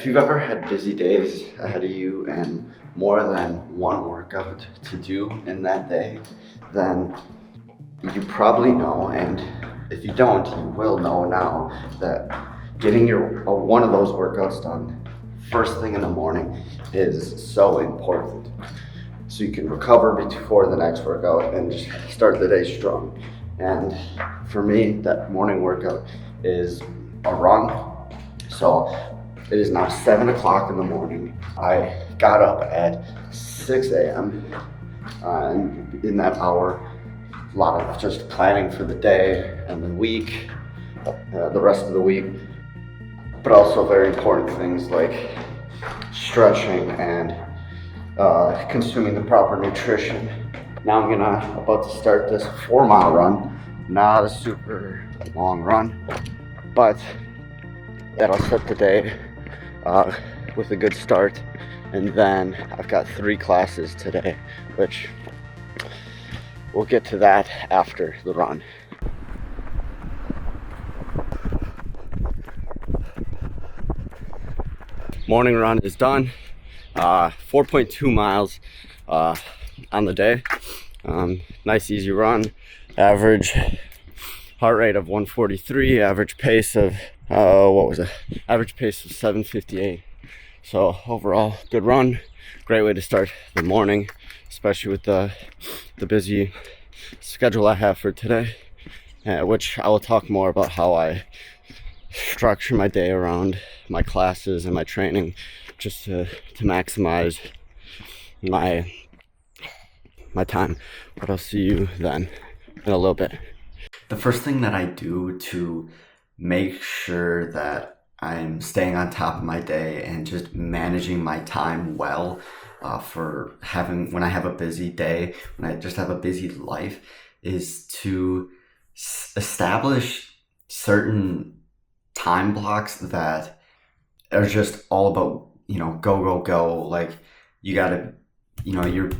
If you've ever had busy days ahead of you and more than one workout to do in that day, then you probably know, and if you don't, you will know now, that getting your one of those workouts done first thing in the morning is so important. So you can recover before the next workout and just start the day strong. And for me, that morning workout is a run. So it is now 7 o'clock in the morning. I got up at 6 a.m. And in that hour, a lot of just planning for the day and the week, the rest of the week, but also very important things like stretching and consuming the proper nutrition. Now I'm about to start this 4-mile run. Not a super long run, but that'll set the day with a good start. And then I've got 3 classes today, which we'll get to that after the run. Morning run is done. 4.2 miles on the day. Nice easy run. Average heart rate of 143. Average pace of Average pace of 7:58. So overall, good run. Great way to start the morning, especially with the busy schedule I have for today, which I will talk more about how I structure my day around my classes and my training, just to maximize my time. But I'll see you then in a little bit. The first thing that I do to make sure that I'm staying on top of my day and just managing my time well, when I have a busy day, when I just have a busy life, is to establish certain time blocks that are just all about, go. Like you gotta, you're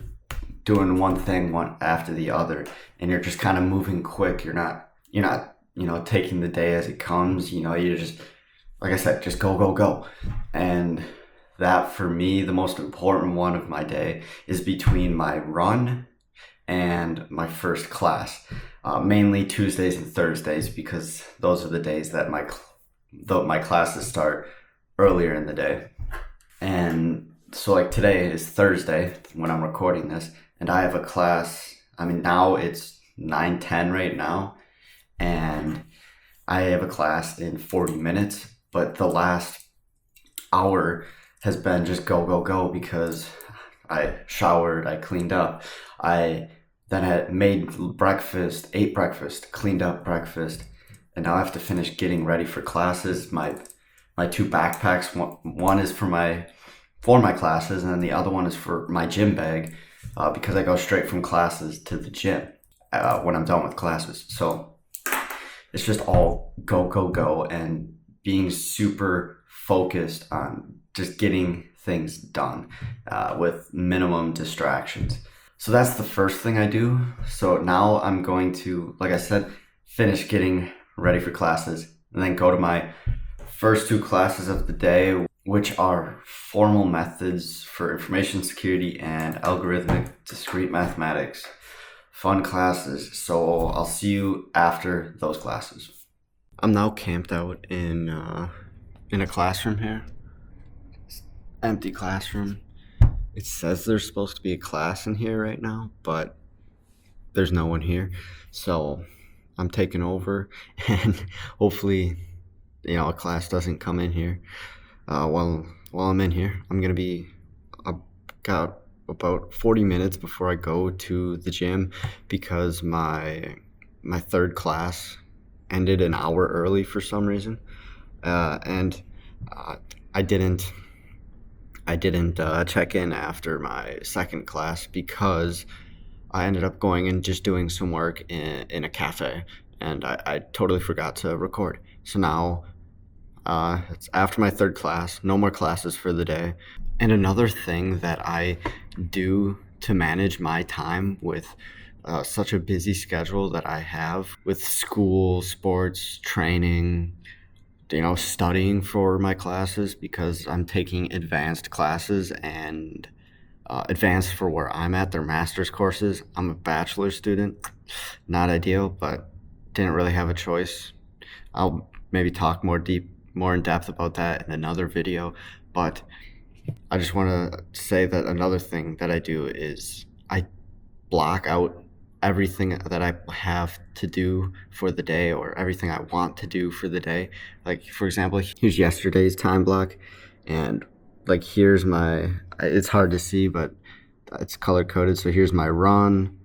doing one thing one after the other, and you're just kind of moving quick. You're not, taking the day as it comes. You're just, like I said, just go. And that, for me, the most important one of my day is between my run and my first class. Mainly Tuesdays and Thursdays, because those are the days that my classes start earlier in the day. And so like today is Thursday when I'm recording this, and I have a class. Now it's 9:10 right now, and I have a class in 40 minutes, but the last hour has been just go, because I showered, I cleaned up, I then had made breakfast, ate breakfast, cleaned up breakfast, and now I have to finish getting ready for classes. My 2 backpacks, one is for my classes, and then the other one is for my gym bag, because I go straight from classes to the gym when I'm done with classes. So it's just all go, and being super focused on just getting things done with minimum distractions. So that's the first thing I do. So now I'm going to, like I said, finish getting ready for classes, and then go to my first 2 classes of the day, which are formal methods for information security and algorithmic discrete mathematics. Fun classes. So I'll see you after those classes. I'm now camped out in a classroom here. Empty classroom. It says there's supposed to be a class in here right now, but there's no one here. So I'm taking over, and hopefully, a class doesn't come in here. While I'm in here, I've got about 40 minutes before I go to the gym, because my 3rd class ended an hour early for some reason, and I didn't check in after my 2nd class, because I ended up going and just doing some work in a cafe, and I totally forgot to record. So now it's after my 3rd class, no more classes for the day. And another thing that I do to manage my time with such a busy schedule that I have with school, sports, training, studying for my classes because I'm taking advanced classes, and advanced for where I'm at, they're master's courses. I'm a bachelor student. Not ideal, but didn't really have a choice. I'll maybe talk more in depth about that in another video, but I just want to say that another thing that I do is I block out everything that I have to do for the day, or everything I want to do for the day. Like, for example, here's yesterday's time block, and like here's it's hard to see, but it's color coded. So here's my run,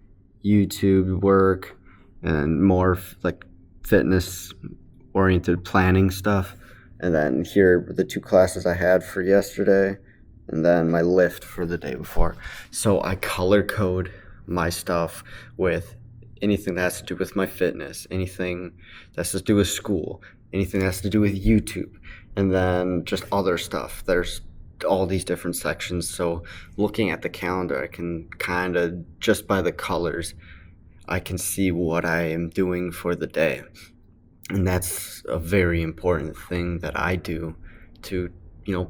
YouTube work, and more like fitness oriented planning stuff. And then here are the 2 classes I had for yesterday, and then my lift for the day before. So I color code my stuff with anything that has to do with my fitness, anything that has to do with school, anything that has to do with YouTube, and then just other stuff. There's all these different sections. So looking at the calendar, I can kind of, just by the colors, I can see what I am doing for the day. And that's a very important thing that I do to,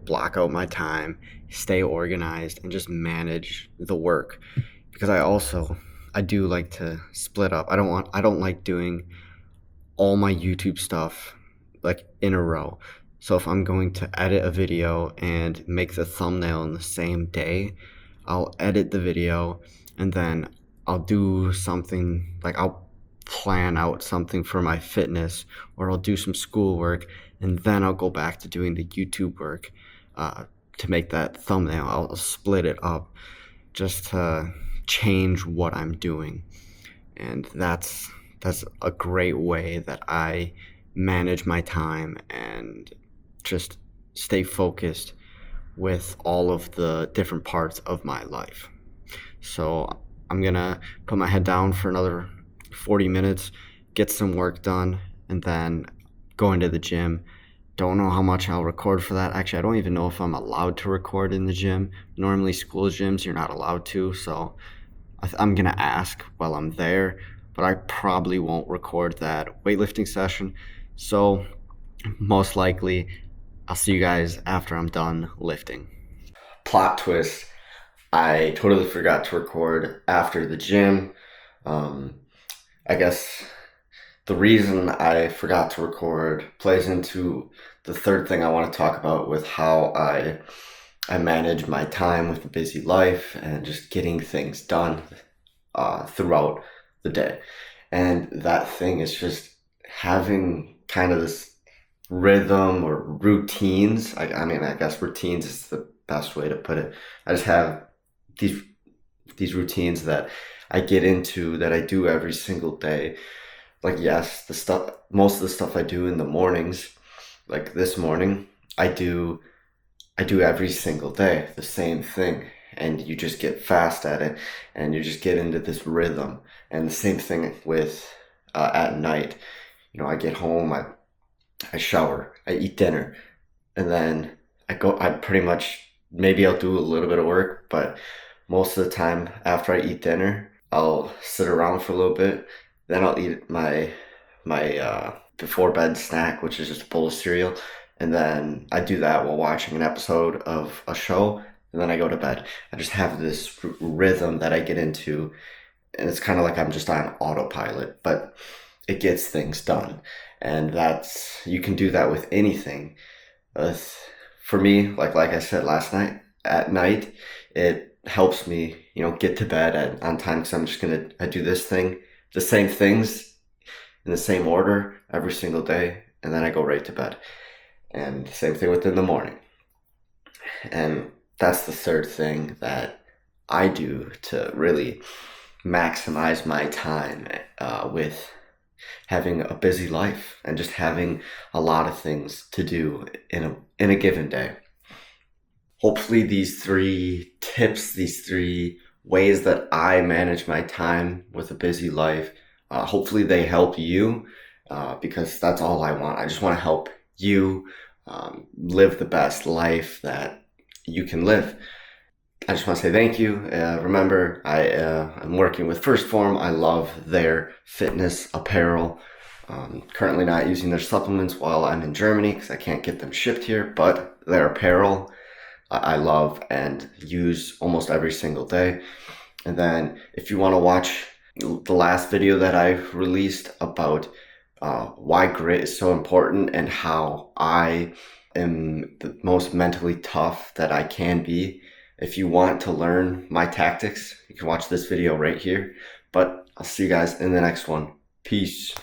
block out my time, stay organized, and just manage the work. Because I do like to split up. I don't like doing all my YouTube stuff like in a row. So if I'm going to edit a video and make the thumbnail in the same day, I'll edit the video, and then I'll do something, like I'll plan out something for my fitness, or I'll do some schoolwork, and then I'll go back to doing the YouTube work to make that thumbnail. I'll split it up just to change what I'm doing. And that's a great way that I manage my time and just stay focused with all of the different parts of my life. So I'm gonna put my head down for another 40 minutes, get some work done, and then go into the gym. Don't know how much I'll record for that. Actually, I don't even know if I'm allowed to record in the gym. Normally school gyms, you're not allowed to, so I'm gonna ask while I'm there, but I probably won't record that weightlifting session. So most likely I'll see you guys after I'm done lifting. Plot twist, I totally forgot to record after the gym. I guess the reason I forgot to record plays into the third thing I want to talk about, with how I manage my time with a busy life and just getting things done throughout the day. And that thing is just having kind of this rhythm or routines. I guess routines is the best way to put it. I just have these routines that I get into, that I do every single day. Like, yes, most of the stuff I do in the mornings, like this morning, I do every single day the same thing, and you just get fast at it, and you just get into this rhythm. And the same thing with at night. I get home, I shower, I eat dinner, and then I pretty much, maybe I'll do a little bit of work, but most of the time after I eat dinner, I'll sit around for a little bit. Then I'll eat my before bed snack, which is just a bowl of cereal. And then I do that while watching an episode of a show, and then I go to bed. I just have this rhythm that I get into, and it's kind of like I'm just on autopilot, but it gets things done. And you can do that with anything. For me, like I said last night, at night, it helps me, get to bed on time, because I do this thing, the same things in the same order every single day, and then I go right to bed. And same thing within the morning. And that's the third thing that I do to really maximize my time with having a busy life and just having a lot of things to do in a given day. Hopefully these 3 tips, these 3 ways that I manage my time with a busy life, hopefully they help you, because that's all I want. I just want to help you live the best life that you can live. I just want to say thank you. Remember, I'm working with First Form. I love their fitness apparel. Currently not using their supplements while I'm in Germany because I can't get them shipped here, but their apparel I love and use almost every single day. And then if you want to watch the last video that I released about why grit is so important and how I am the most mentally tough that I can be, if you want to learn my tactics, you can watch this video right here. But I'll see you guys in the next one. Peace.